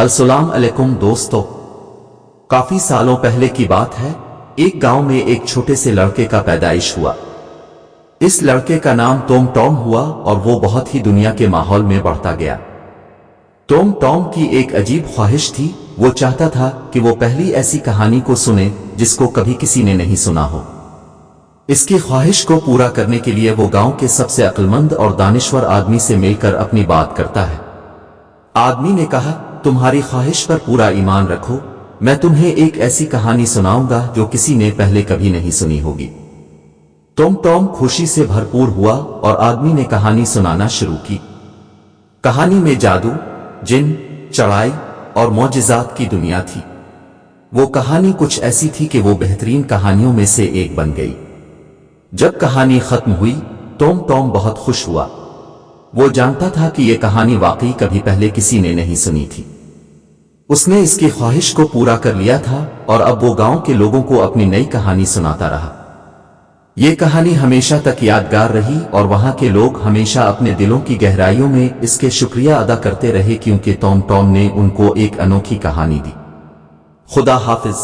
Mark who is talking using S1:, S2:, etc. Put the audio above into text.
S1: अस्सलाम अलैकुम दोस्तों, काफी सालों पहले की बात है। एक गांव में एक छोटे से लड़के का पैदाइश हुआ। इस लड़के का नाम टॉम टॉम हुआ और वो बहुत ही दुनिया के माहौल में बढ़ता गया। टॉम टॉम की एक अजीब ख्वाहिश थी। वो चाहता था कि वो पहली ऐसी कहानी को सुने जिसको कभी किसी ने नहीं सुना हो। इसकी ख्वाहिश को पूरा करने के लिए वो गांव के सबसे अक्लमंद और दानिश्वर आदमी से मिलकर अपनी बात करता है। आदमी ने कहा, तुम्हारी ख्वाहिश पर पूरा ईमान रखो, मैं तुम्हें एक ऐसी कहानी सुनाऊंगा जो किसी ने पहले कभी नहीं सुनी होगी। टॉम टॉम खुशी से भरपूर हुआ और आदमी ने कहानी सुनाना शुरू की। कहानी में जादू, जिन, चढ़ाई और मौजिज़ात की दुनिया थी। वो कहानी कुछ ऐसी थी कि वो बेहतरीन कहानियों में से एक बन गई। जब कहानी खत्म हुई, टॉम टॉम बहुत खुश हुआ। वो जानता था कि ये कहानी वाकई कभी पहले किसी ने नहीं सुनी थी। उसने इसकी ख्वाहिश को पूरा कर लिया था और अब वो गांव के लोगों को अपनी नई कहानी सुनाता रहा। ये कहानी हमेशा तक यादगार रही और वहां के लोग हमेशा अपने दिलों की गहराइयों में इसके शुक्रिया अदा करते रहे, क्योंकि टॉम टॉम ने उनको एक अनोखी कहानी दी। खुदा हाफिज।